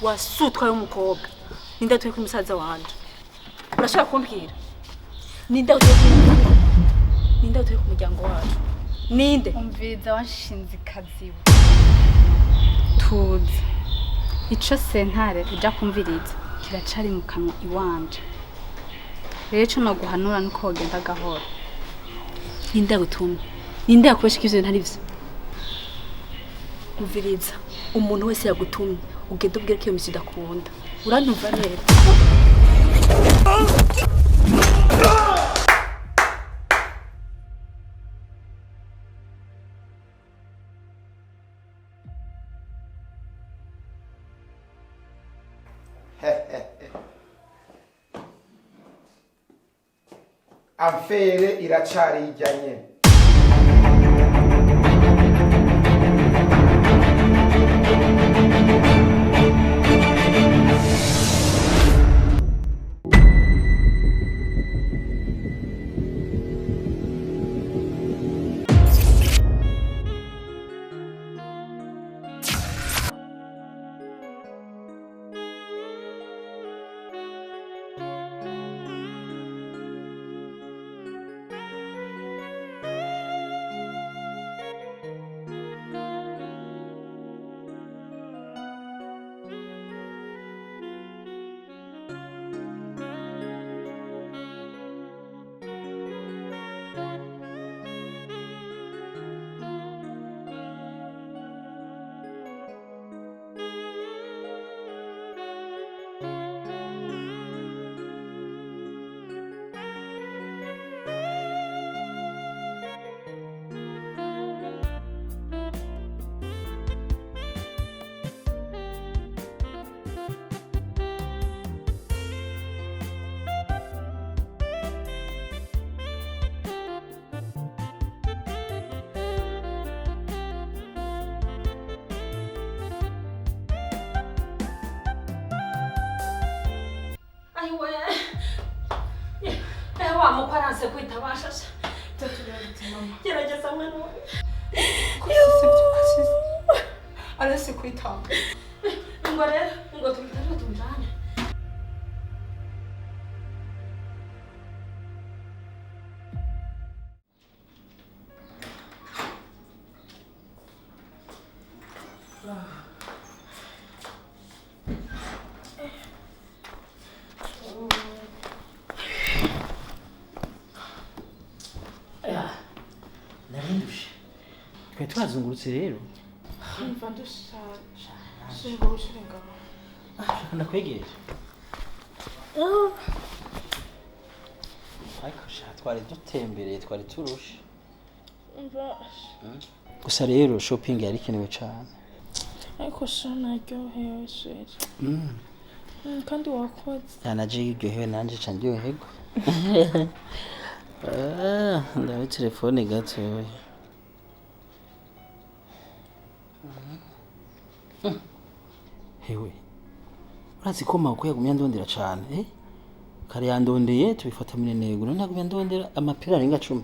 wasutwa y'umukobwa ninde atuye ku musaza wanje urashaka kumbwira ninde atuye ku muryango wacu ninde umviza washinze ikaziwe tuzi ico sentare uja kumviriza kiracari mu kanwa iwanje rero ico noguhanura nuko wogenda gahoro ninde gutumye ninde yakubeshya ivyo ntari vyo umviriza umuntu wese yagutumye ugenda ubwira ko iyo misi idakunda urantumva neza Amfere iracari ijyanye Mukwaranse kwitabashasha tatubiretse mama gerageza mwana wawe arese kwitanga ngo rero ngo tubitane tumjane twazungurutse rero mva ndushaje singo ushirenga shaka ndakwegereje ariko twari dutembereye twari turushe gusa rero shopping yari ikenewe cyane ariko shana ryohewe sheri kandi wakoze yanaje iryohewe nanje ca ndyoherwa ndabe telefone gatoya hewe urazi ko mako yagumya ndondera cyane kare yandondeye tubifata muri nego none yagumya ndondera amapira arenga 10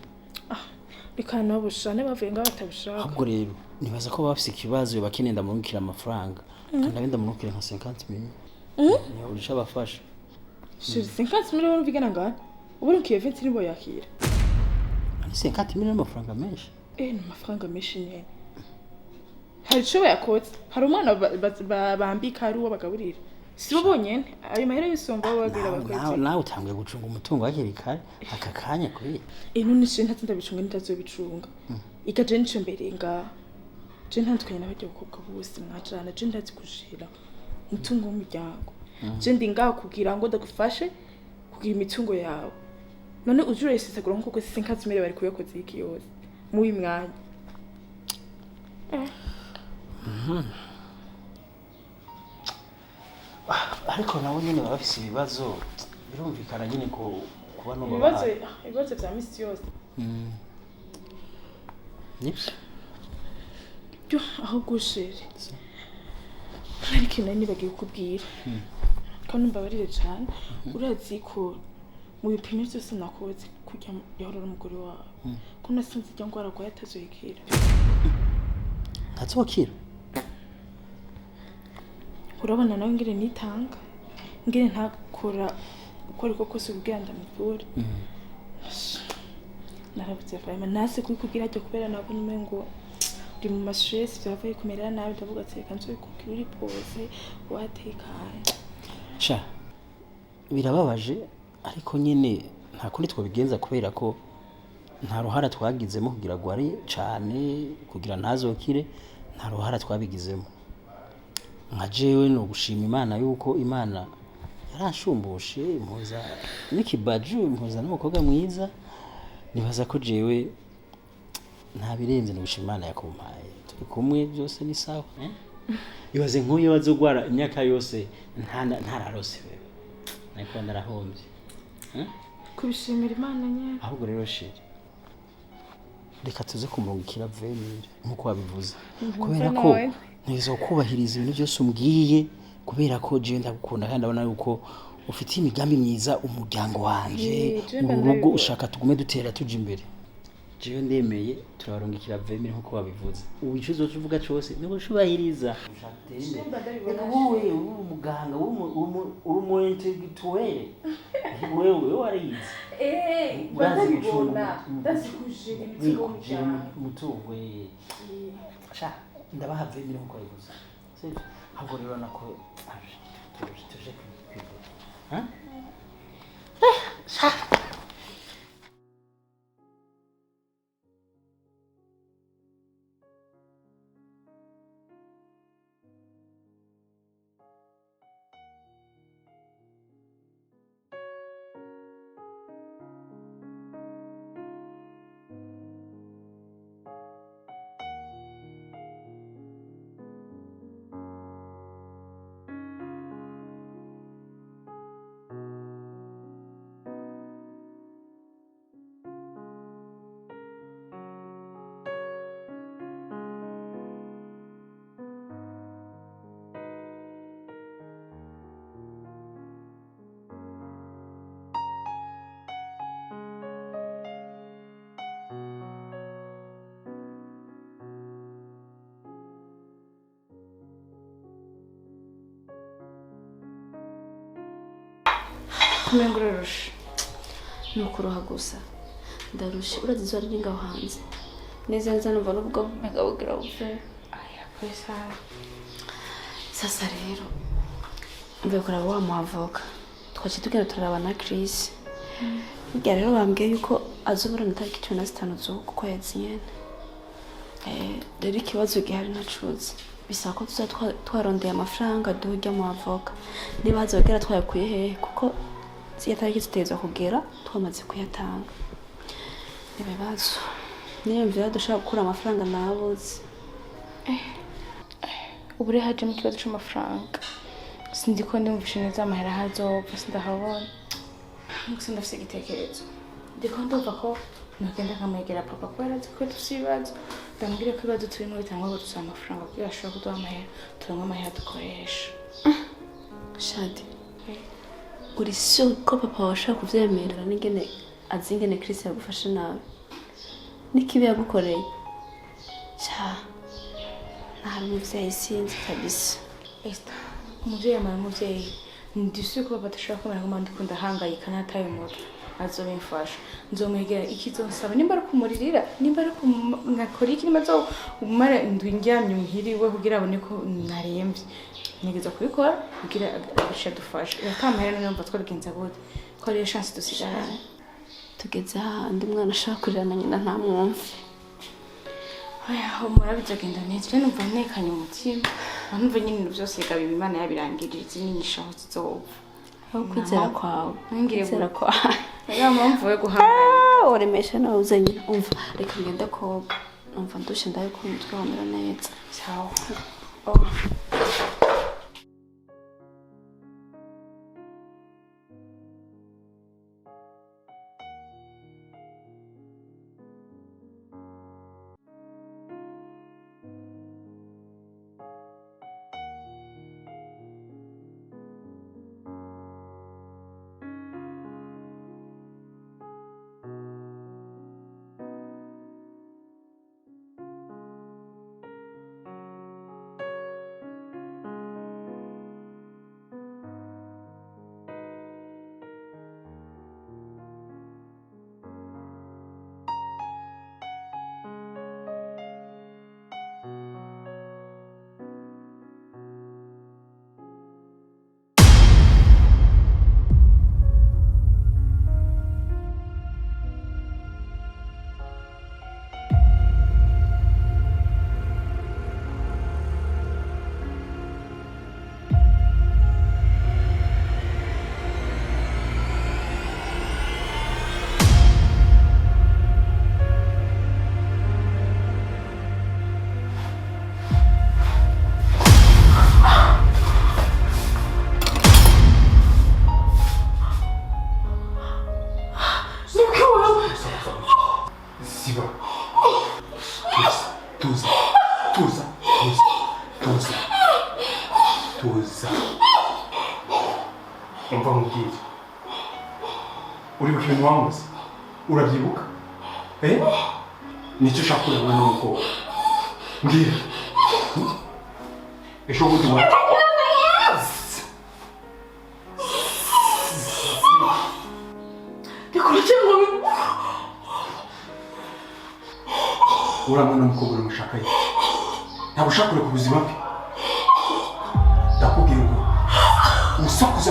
bikana bushane bavuye nga batabishaka ahubwo rero nibaza ko bafise ikibazo bakeneye ndamurukira amafaranga kandi abenda murukira nka 50,000 niyo urisha bafasha shiri 50,000 wumva igana ngana uburukiye 20 nibo yakira 50,000 amafaranga menshi ni amafaranga menshi nyene hari cyo yakotse hari umwana bambika ari uwo bagaburira sibo bonyene ayo mahera y'isomba bagira bakwetse nawe utangiye gucunga umutungo hakiri kare aka kanya kuri none je ntatsinda bicunga ndazobicunga ikaje nico mbere nga je ntandukanye n'abajya gukobwa bose mwajana je ndazi kushira umutungo w'umuryango je ndi ngaho kugira ngo ndagufashe kugira imitungo yawe none ujure isesagura nko ko 50,000 bari kuyakoze iki yose mu mwanya ariko nawe nyine bafise ibibazo birumvikana nyine ko kuba no ibibazo bya misi yose nibyo yo aho gushire ariko nani bagiye kubwira kandi mbabarire cyane urazi ko mu bipimo byose nakoze kujya yahora n'umugore wawe ko nasinze ijya ngo aragwaye atazoyikira ntazokira urabona nawe ngire nitanga ngire ntakora uko ariko kose kugira ndamuvure narabuze vraiment nase kubikubwira ajya kubera nabona umengo uri mu stress byavuye kumerera nabi ndavuga ati reka nzobikubwira uri pose watekanye sha birababaje ariko nyine nta kundi twabigenza kubera ko nta ruhara twagizemo kugira ngo ari cyane kugira ntazokire nta ruhara twabigizemo nka jewe no gushima Imana yuko Imana yarashumbushe impuza n'ikibaju impuza n'umukobwa mwiza nibaza ko jewe nta birenze no gushima Imana yakumpaye turi kumwe byose ni sawa ibaze nk'uyo wazogwara imyaka yose ntararose wewe ariko narahombye kubishimira Imana nyene ahubwo rero shiri reka tuze kumurungikira venire nkuko wabivuze kubera ko ntizo kubahiriza ibintu byose umbwiye kubera ko je ndagukunda kandi abona yuko ufite imigambi myiza umuryango wanje mu rugo ushaka tugume dutera tuje imbere jewe ndemeye turabarungikira venire nkuko wabivuze ubicuzo uvuga cyose nibo shubahiriza wowe umuganga uri intellectuel wewe warize bazibona ndazikuje umutungo sha ndabaha venire nkuko wabivuze sivyo ahubwo rero nako tuje kwigura sha kumenga urarusha ni ukuruha gusa ndarusha urazi izuba riri ngaho hanze neza neza numva n'ubwo megabugira buve aya kwesa sasa rero mvuye kuraba wa muhavoka twaciye tugenda turaraba na Chris burya rero bambwiye yuko azoburana itariki 15 z'uku kwezi nyene rero ikibazo gihari nacuze bisaba ko twarondeye amafaranga duhujya mu avoka niba hazogera twayakuye hehe kuko ziya tariki ziteza kugera twamaze kuyatanga ibibazo niyumvira dushaka gukura amafaranga nabuze ubure haje mu kibazo cy'amafaranga sindi ko ndumvishe neza amahera hazopfa sindahabona gusa ndafise igitekerezo ndiko ndumva ko nogenda nkamwegera papa kubera azi ko dufise ibibazo ndamubwire ko ibibazo turimo bitangwa ngo dusaba amafaranga kugira ashobora kuduha amahera turonke amahera dukoresha shadi uri sure ko papa washaka kuvyemerera n'ingene azi ingene Chris yagufashe nabi n'ikibi yagukoreye cha nta muvyeyi sinzi kabisa umuvyeyi amara umuvyeyi ndisuye ko papa adashobora kumera ngo mandi ndahangayika nataye umutwe azobimfasha nzomwegera ikizonsaba nimba ari kumuririra nimba ari ngakora iki nimba zo umara indwi ndyamye muhiriwe kugira abone ko naremvye nigeza kubikora kugira abasha dufasha yakamahera numva twabigenza gute ko ari chance dusigarana tugeze handi mwana ashaka kurirana nyina nta mwumve aya murabizagenda neza numva nekanye umutima numva nyine byose gabiba Imana yabirangirije n'inyishaho zizova aho kwizera kwawe kwizera kwawe ya mpamvu yo guhangana uremesha nawe uzenye umva reka ngende koga umva ndushe ndaye ko umutwe wamera neza sawa tuza umva nkubwire uribuka ibintu wankoze urabyibuka nicyo ushaka kureba n'umukobwa mbwira ejo bundi wa uramwana n'umukobwa uramushaka ye ntabwo ushaka kureka ubuzima bwe ndakubwira ngo usakuze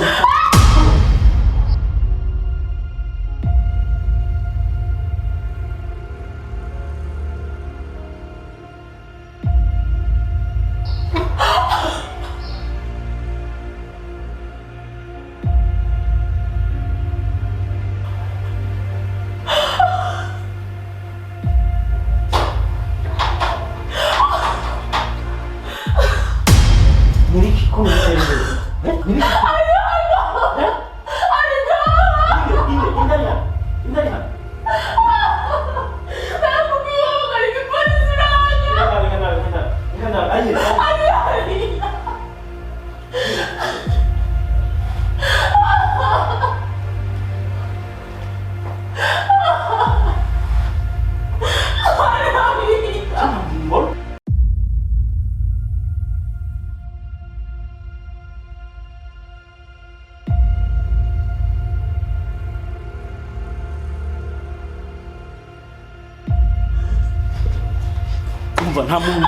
nta muntu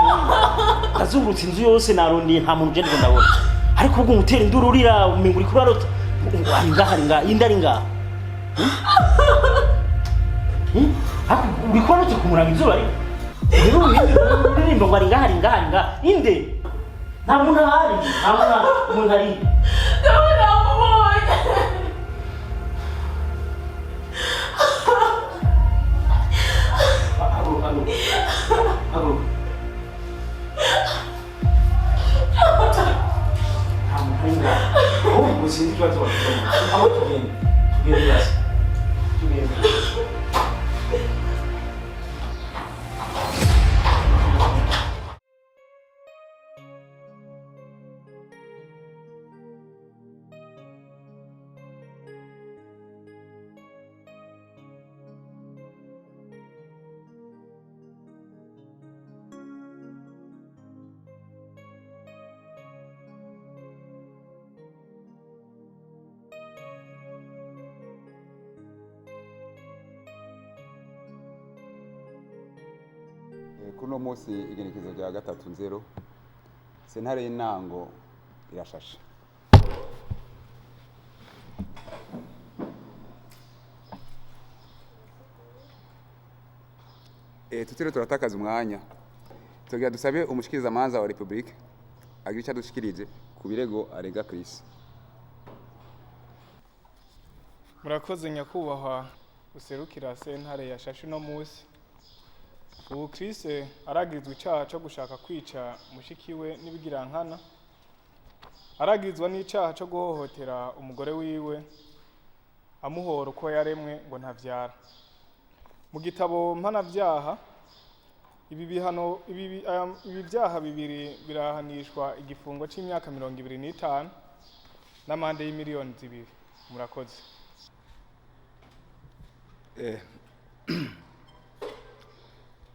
azungurutse inzu yose narondeye nta muntu ugenda ndabona ariko ubwo umutera induru urira umenga uri kurarota ari ngaha indari ngaha uri kurarota kumuranga izuba rero uririmba ngo ari ngaha inde nta muntu ahari nta muntu ari Sinzi ikibazo bafite aho tugende hasi tugende kuno munsi igenekezo rya 3-0 sentare y'intango irashashe tutiriwe turatakaza umwanya tugira dusabe umushikirizamanza wa Republika agira icyo adushikirije ku birego arega Chris. Murakoze nyakubahwa userukira sentare yashashe no munsi. Ubu Chris aragizwe icyaha cyo gushaka kwica mushikiwe n'ibigirankana, aragizwa n'icyaha cyo guhohotera umugore wiwe amuhora uko yaremwe ngo ntavyara. Mu gitabo mpanavyaha ibi byaha bibiri birahanishwa igifungo c'imyaka 25 n'amande y'imiliyoni 2. Murakoze.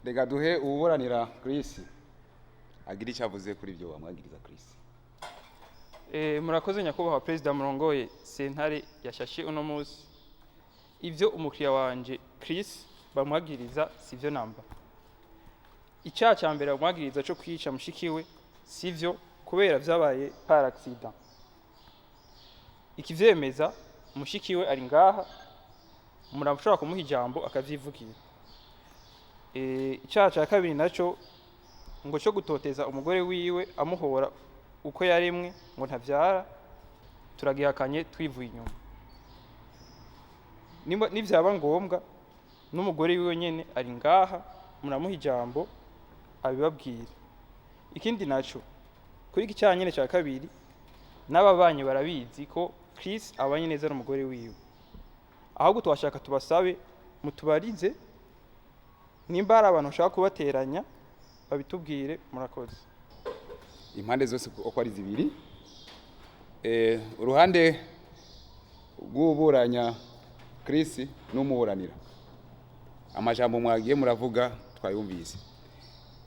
Rega duhe ububuranira Chris agira icyo avuze kuri ibyo wamwagiriza Chris. Murakoze nyakubahwa President Murongoye sentare yashashe uno munsi. Ivyo umukiriya wanje Chris bamwagiriza sivyo namba. Icyaha cya mbere bamwagiriza cyo kwica mushikiwe sivyo kubera vyabaye par accident. Ikivyemeza mushikiwe ari ngaha murashobora kumuha ijambo akavyivugira. Icyaha cya kabiri naco ngo cyo gutoteza umugore wiwe amuhora uko yaremwe ngo ntavyara turagihakanye twivuye inyuma. Nivyaba ngombwa n'umugore wiwe nyene ari ngaha muramuha ijambo abibabwira. Ikindi naco kuri iki cyaha nyene cya kabiri n'ababanye barabizi ko Chris abanye neza n'umugore wiwe. Ahubwo twashaka tubasabe mutubarize nimba ari abantu bashaka kubateranya babitubwire. Murakoze. Impande zose uko ari zibiri uruhande rw'uburanya Chris n'umuburanira amajambo mwagiye muravuga twayumvise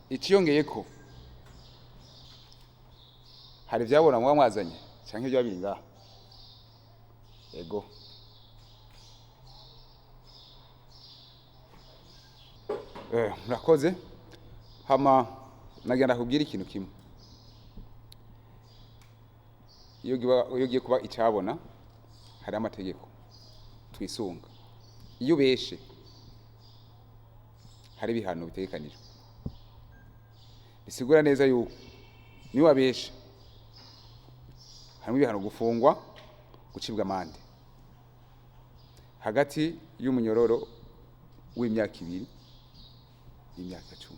iciyongeye ko hari ivyabona mwazanye canke ibyo biri ngaha ego murakoze hama nagenda kubwira ikintu kimwe iyo ugiye kuba icabona hari amategeko twisunga iyo ubeshe hari ibihano bitegekanijwe bisigura neza yuko ni wabeshe harimo ibihano gufungwa gucibwa amande hagati y'umunyororo w'imyaka 2 y'imyaka 10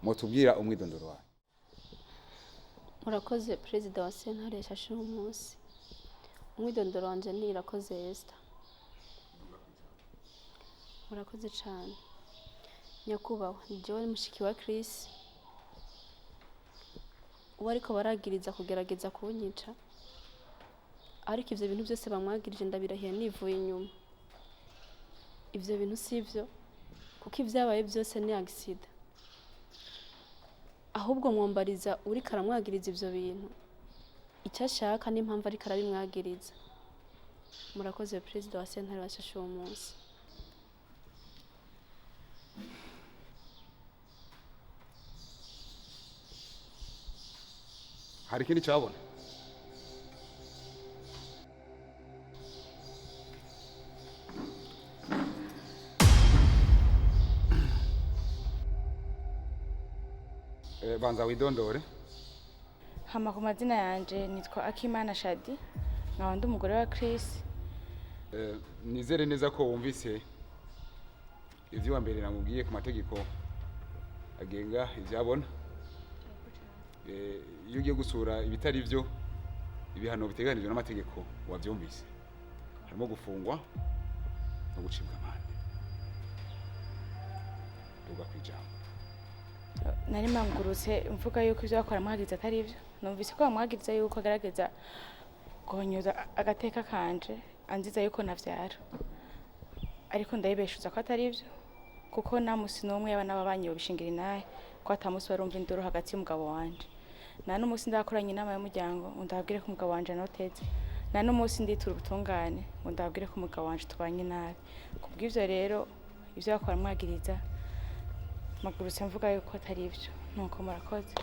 mutubwira umwidondoro wawe. Murakoze perezida wa sentare yashashe umunsi umwidondoro wanje ni Irakoze Esther. Murakoze cyane nyakubahwa ni jewe mushiki wa Chris uwo ariko baragiriza kugerageza kunyica ariko ivyo bintu byose bamwagirije ndabirahiye nivuye inyuma ivyo bintu sivyo kuko ivyabaye byose ni accident ahubwo mwombariza uri karamwagiriza ivyo bintu icyashaka n'impamvu ari karabimwagiriza. Murakoze perezida wa sentare washashe uwo munsi. Hari ikindi cyabona banza widondore. Hama ku mazina yanje nitwa Akimana Shadi nkaba ndi umugore wa Chris. Nizere neza ko wumvise ivyo wa mbere namubwiye ku mategeko agenga ivyabona. Iyo ugiye gusura ibitari byo ibihano biteganijwe n'amategeko wavyumvise harimo gufungwa no gucibwa amande. Tuga kwijambo. Nari mangurutse mvuga yuko ivyo bakora mwagize atari ivyo. Numvise ko bamwagiriza yuko agaragaza guhonyoza agateka kanje anziza yuko navyara. Ariko ndayibeshuza ko atari ivyo kuko namusi nomwe y'abana babanyi bishingira inahe ko atamusi barumva induru hagati y'umugabo wanje. Na n'umusi ndakoranye inama y'umuryango ndabwire ko umugabo wanje anoteze. Na n'umusi nditura ubutungane ndabwire ko umugabo wanje tubanye nabi. Kubw'ivyo rero ivyo bakora mwagiriza magurutse mvuga yuko atari ivyo. Nuko murakoze.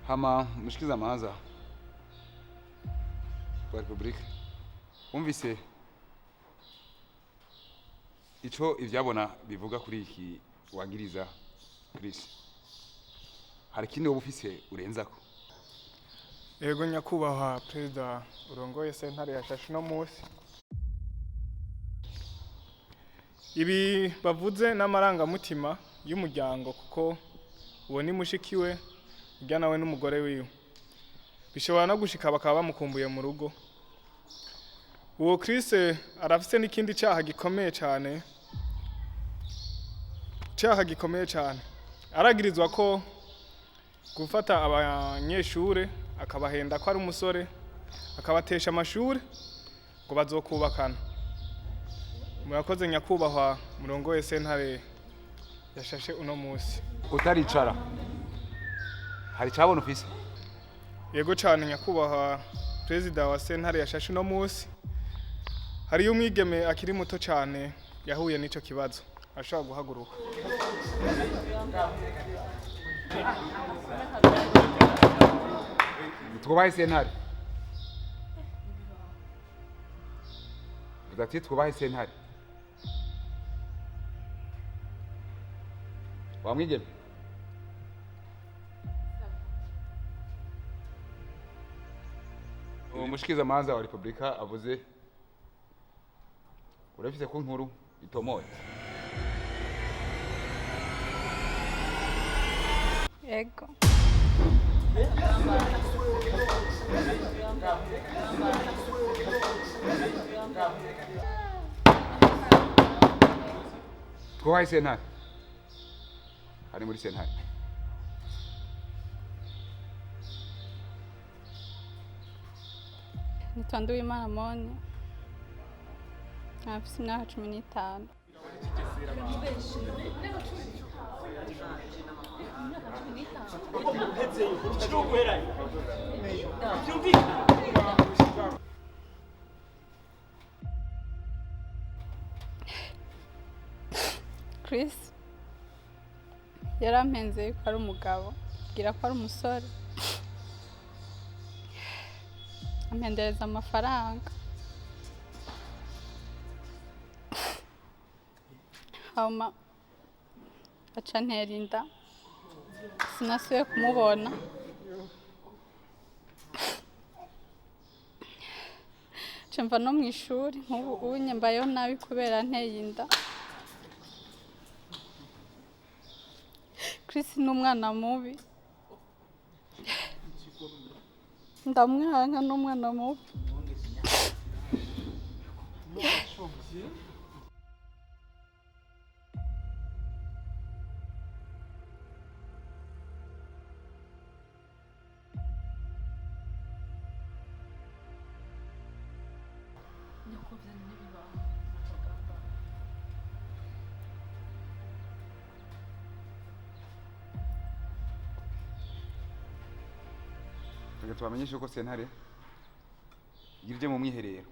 Hama mushikiza amaza wa Republika umvise ico ivyabona bivuga kuri iki wagiriza Chris. Hari kindi wobufise urenzako? Yego nyakubahwa perezida urongoye sentare yashashe no munsi. Ibi bavuze n'amaranga mutima y'umuryango kuko uwo ni mushikiwe ujya nawe n'umugore wiwe. Bishobora no gushika bakaba bamukumbuye mu rugo. Uwo Chris arafise n'ikindi cyaha gikomeye cyane. Cyaha gikomeye cyane. Aragirizwa ko gufata abanyeshure akabahenda ko ari umusore akabatesha amashure ngo bazokubakana. Murakoze nyakubahwa murongoye sentare yashashe uno munsi. Utaricara. Hari cyabona ufise? Yego cyane nyakubahwa perezida wa sentare yashashe uno munsi. Hari umwigeme akiri muto cyane yahuye n'ico kibazo ashaka guhaguruka. Twubahe sentare. Udati twubahe sentare. Wamwigeme. Umushikiza amanza wa Republika avuze urafise ko nkuru itomoye. Ego. Twubahe sentare. ari muri sentare. Nitwa Nduwimana Moni. Afise imyaka 15. Chris yarampenze yuko ari umugabo, agira ko ari umusore, ampendereza amafaranga, hama aca ntera inda, sinasubiye kumubona. Mva no mu ishuri, nk'ubu nyambayeho nabi kubera nteye inda. Chris ni umwana mubi, ndamwanka, ni umwana mubi. Reka tubamenyeshe ko sentare yirye mu mwiherero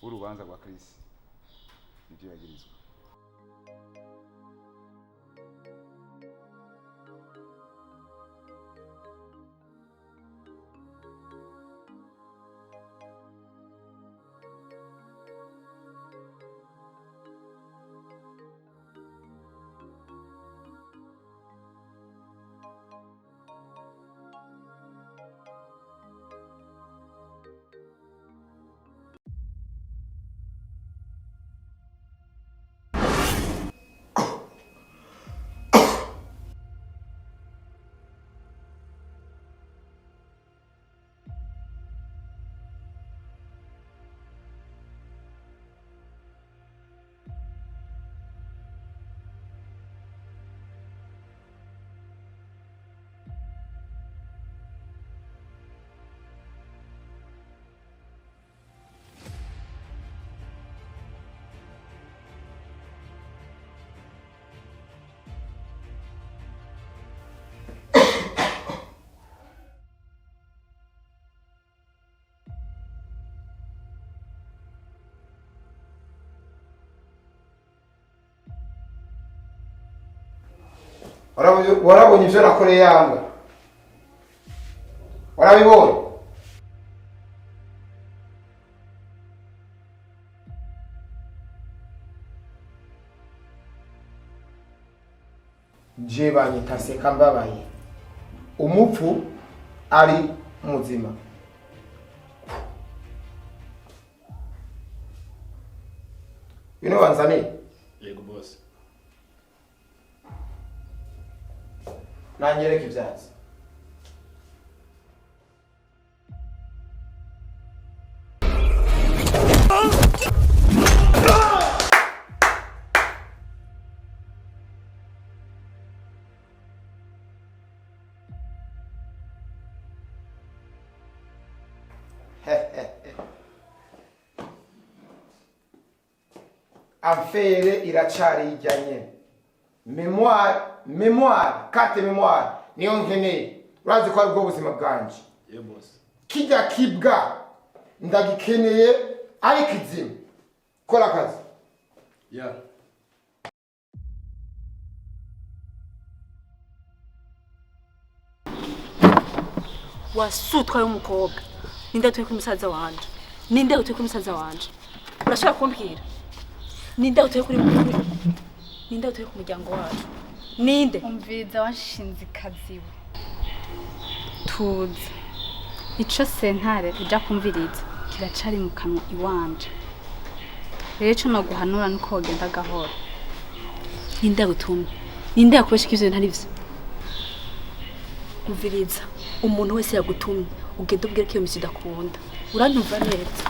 w'urubanza rwa Chris ibyo yagirizwa. warabonye ivyo nakoreye yambwa? Warabibonye? Je banyita Seka mbabaye, umupfu ari muzima. Bino wanzane? Yego boss. Nanyereka ivyatsi. Affaire iracari ijanye. Memoire, carte memoire, niyo nkeneye. Urazi ko ari bwo buzima bwanje. Yego boss. Kijya kibwa ndagikeneye ari kizima. Kora akazi. Yeah. Wasutwa y'umukobwa. Ninde utuye kuri musaza wanje? Ninde utuye kuri musaza wanje? Urashaka kumbwira? Ninde utuye kuri Ninde utuye ku muryango wacu? Ninde? Umviriza washinze ikaziwe. Tuzi. Ico sentare ija kumviriza kiracari mu kanwa iwanje. Rero ico no guhanura nuko wogenda gahoro. Ninde gutumye? Ninde yakubeshya ivyo ntari vyo? Umviriza, umuntu wese yagutumye ugenda ubwira ko iyo misi idakunda. Urantumva neza?